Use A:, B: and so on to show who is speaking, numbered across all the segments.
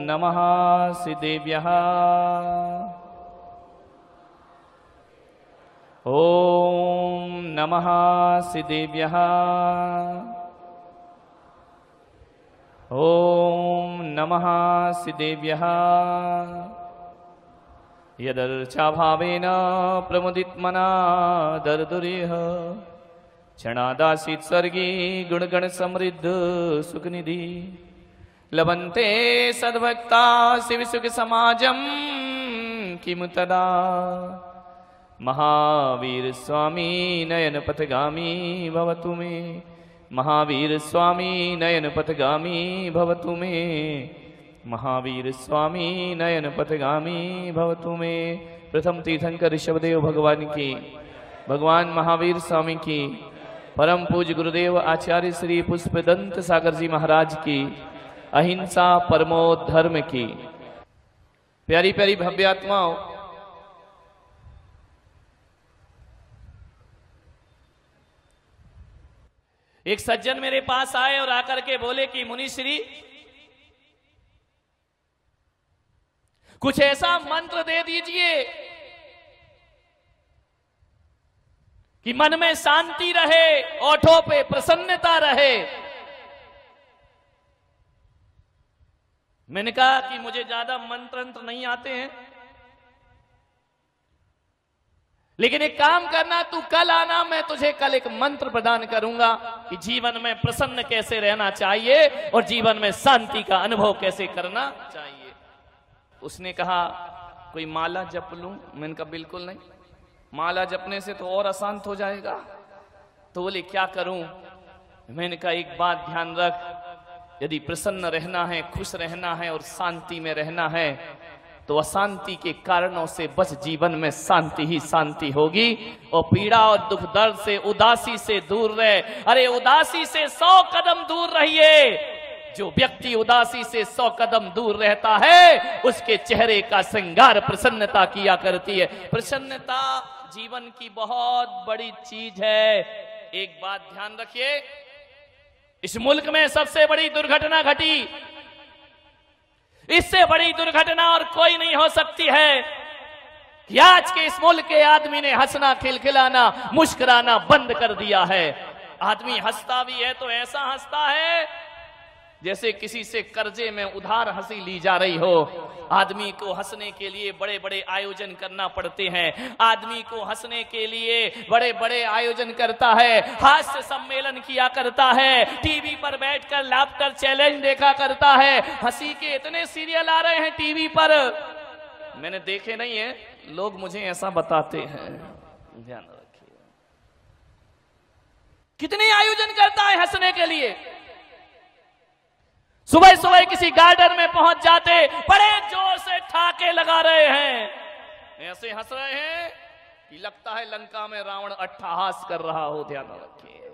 A: नमः सिद्धेभ्यः। ओम नमः सिद्धेभ्यः। ओम नमः सिद्धेभ्यः। यदर्चाभावेन प्रमुदितमना दर्दुरेह क्षणादासीत सर्गी गुणगण समृद्ध सुखनिधि लभन्ते सद्भक्ता शिव सुख समाजम किमु तदा। महावीर स्वामी नयन पथगामी भवतु मे। महावीर स्वामी नयन पथगामी भवतु मे। महावीर स्वामी नयन पथगामी भवतु मे। प्रथम तीर्थंकर ऋषभदेव भगवान की, भगवान महावीर स्वामी की, परम पूज्य गुरुदेव आचार्य श्री पुष्पदंत सागर जी महाराज की, अहिंसा परमो धर्म की। प्यारी प्यारी भव्य आत्माओं, एक सज्जन मेरे पास आए और आकर के बोले कि मुनिश्री कुछ ऐसा मंत्र दे दीजिए कि मन में शांति रहे, ओठों पे प्रसन्नता रहे। मैंने कहा कि मुझे ज्यादा मंत्र नहीं आते हैं, लेकिन एक काम करना, तू कल आना, मैं तुझे कल एक मंत्र प्रदान करूंगा कि जीवन में प्रसन्न कैसे रहना चाहिए और जीवन में शांति का अनुभव कैसे करना चाहिए। उसने कहा कोई माला जप लूं? मैंने कहा बिल्कुल नहीं, माला जपने से तो और अशांत हो जाएगा। तो बोले क्या करूं? मैंने कहा एक बात ध्यान रख, यदि प्रसन्न रहना है, खुश रहना है और शांति में रहना है तो अशांति के कारणों से बस जीवन में शांति ही शांति होगी। और पीड़ा और दुख दर्द से, उदासी से दूर रहे। अरे उदासी से 100 कदम दूर रहिए। जो व्यक्ति उदासी से 100 कदम दूर रहता है उसके चेहरे का श्रृंगार प्रसन्नता किया करती है। प्रसन्नता जीवन की बहुत बड़ी चीज है। एक बात ध्यान रखिए, इस मुल्क में सबसे बड़ी दुर्घटना घटी, इससे बड़ी दुर्घटना और कोई नहीं हो सकती है कि आज के इस मुल्क के आदमी ने हंसना, खिलखिलाना, मुस्कुराना बंद कर दिया है। आदमी हंसता भी है तो ऐसा हंसता है जैसे किसी से कर्जे में उधार हंसी ली जा रही हो। आदमी को हंसने के लिए बड़े बड़े आयोजन करना पड़ते हैं। आदमी को हंसने के लिए बड़े बड़े आयोजन करता है, हास्य सम्मेलन किया करता है, टीवी पर बैठकर लाफ्टर चैलेंज देखा करता है। हंसी के इतने सीरियल आ रहे हैं टीवी पर, मैंने देखे नहीं है, लोग मुझे ऐसा बताते हैं। ध्यान रखिए, कितने आयोजन करता है हंसने के लिए। सुबह सुबह किसी गार्डन में पहुंच जाते, बड़े जोर से ठाके लगा रहे हैं, ऐसे हंस रहे हैं कि लगता है लंका में रावण अट्टहास कर रहा हो। ध्यान रखिए,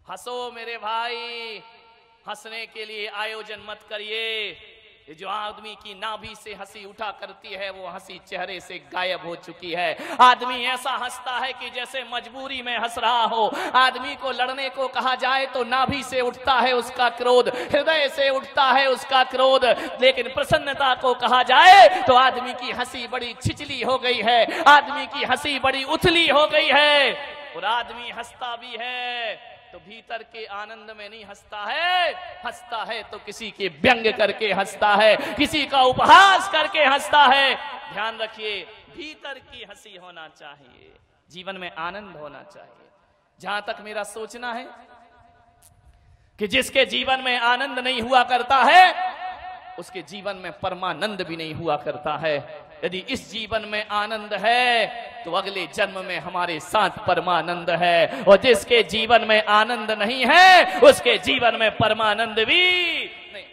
A: हंसो मेरे भाई, हंसने के लिए आयोजन मत करिए। ये जो आदमी की नाभि से हंसी उठा करती है वो हंसी चेहरे से गायब हो चुकी है। आदमी ऐसा हंसता है कि जैसे मजबूरी में हंस रहा हो। आदमी को लड़ने को कहा जाए तो नाभि से उठता है उसका क्रोध, हृदय से उठता है उसका क्रोध, लेकिन प्रसन्नता को कहा जाए तो आदमी की हंसी बड़ी छिचली हो गई है, आदमी की हंसी बड़ी उथली हो गई है। और आदमी हंसता भी है तो भीतर के आनंद में नहीं हंसता है, हंसता है तो किसी के व्यंग करके हंसता है, किसी का उपहास करके हंसता है। ध्यान रखिए, भीतर की हंसी होना चाहिए, जीवन में आनंद होना चाहिए। जहां तक मेरा सोचना है कि जिसके जीवन में आनंद नहीं हुआ करता है उसके जीवन में परमानंद भी नहीं हुआ करता है। यदि इस जीवन में आनंद है तो अगले जन्म में हमारे साथ परमानंद है, और जिसके जीवन में आनंद नहीं है उसके जीवन में परमानंद भी नहीं।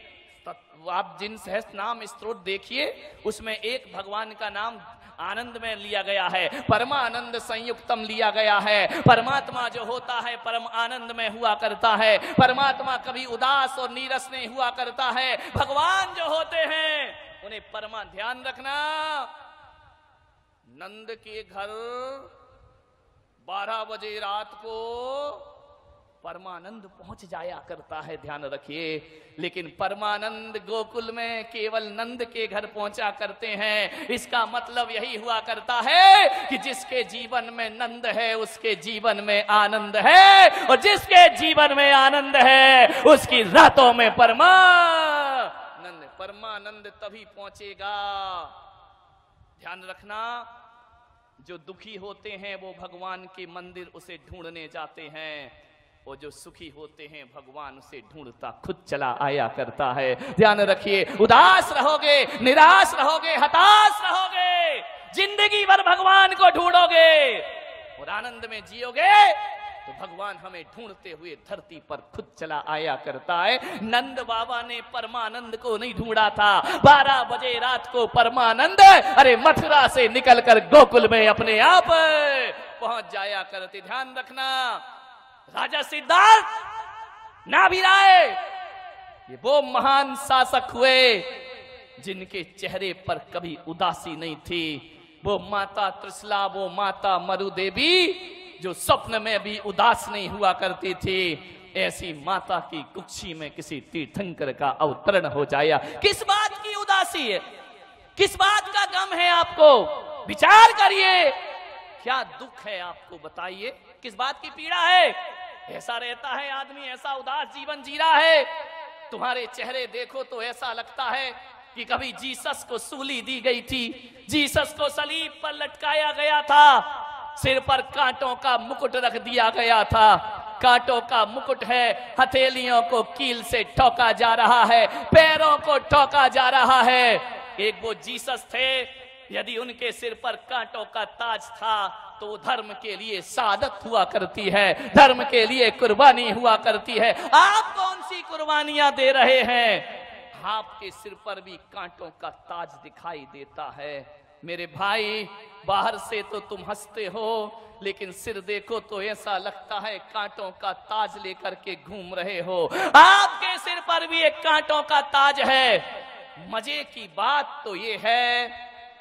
A: तो आप जिन सहस्त्र नाम स्तोत्र देखिए उसमें एक भगवान का नाम आनंद में लिया गया है, परमानंद संयुक्तम लिया गया है। परमात्मा जो होता है परम आनंद में हुआ करता है। परमात्मा कभी उदास और नीरस नहीं हुआ करता है। भगवान जो होते हैं उन्हें परमा, ध्यान रखना, नंद के घर 12 बजे रात को परमानंद पहुंच जाया करता है, ध्यान रखिए। लेकिन परमानंद गोकुल में केवल नंद के घर पहुंचा करते हैं। इसका मतलब यही हुआ करता है कि जिसके जीवन में नंद है उसके जीवन में आनंद है, और जिसके जीवन में आनंद है उसकी रातों में परमानंद तभी पहुंचेगा। ध्यान रखना, जो दुखी होते हैं वो भगवान के मंदिर उसे ढूंढने जाते हैं, और जो सुखी होते हैं भगवान उसे ढूंढता खुद चला आया करता है। ध्यान रखिए, उदास रहोगे, निराश रहोगे, हताश रहोगे, जिंदगी भर भगवान को ढूंढोगे और आनंद में जियोगे तो भगवान हमें ढूंढते हुए धरती पर खुद चला आया करता है। नंद बाबा ने परमानंद को नहीं ढूंढा था। 12 बजे रात को परमानंद अरे मथुरा से निकलकर गोकुल में अपने आप पहुंच जाया करते। ध्यान रखना, राजा सिद्धार्थ नाभिराय ये वो महान शासक हुए जिनके चेहरे पर कभी उदासी नहीं थी। वो माता त्रिशला, वो माता मरु देवी जो स्वप्न में भी उदास नहीं हुआ करती थी। ऐसी माता की कुक्षी में किसी तीर्थंकर का अवतरण हो जाया। किस बात की उदासी है, किस बात का गम है आपको? विचार करिए, क्या दुख है आपको बताइए, किस बात की पीड़ा है? ऐसा रहता है आदमी, ऐसा उदास जीवन जी रहा है। तुम्हारे चेहरे देखो तो ऐसा लगता है कि कभी जीसस को सूली दी गई थी, जीसस को सलीब पर लटकाया गया था, सिर पर कांटों का मुकुट रख दिया गया था। कांटों का मुकुट है, हथेलियों को कील से ठोका जा रहा है, पैरों को ठोका जा रहा है। एक वो जीसस थे, यदि उनके सिर पर कांटों का ताज था तो धर्म के लिए शहादत हुआ करती है, धर्म के लिए कुर्बानी हुआ करती है। आप कौन सी कुर्बानियां दे रहे हैं? आपके सिर पर भी कांटों का ताज दिखाई देता है। मेरे भाई, बाहर से तो तुम हंसते हो, लेकिन सिर देखो तो ऐसा लगता है कांटों का ताज लेकर के घूम रहे हो। आपके सिर पर भी एक कांटों का ताज है। मजे की बात तो ये है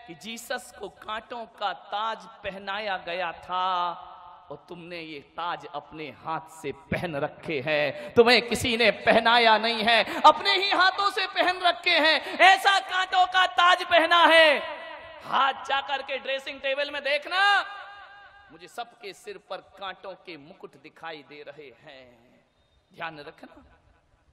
A: कि जीसस को कांटों का ताज पहनाया गया था और तुमने ये ताज अपने हाथ से पहन रखे हैं। तुम्हें किसी ने पहनाया नहीं है, अपने ही हाथों से पहन रखे हैं। ऐसा कांटों का ताज पहना है। हाथ जाकर के ड्रेसिंग टेबल में देखना, मुझे सबके सिर पर कांटों के मुकुट दिखाई दे रहे हैं। ध्यान रखना,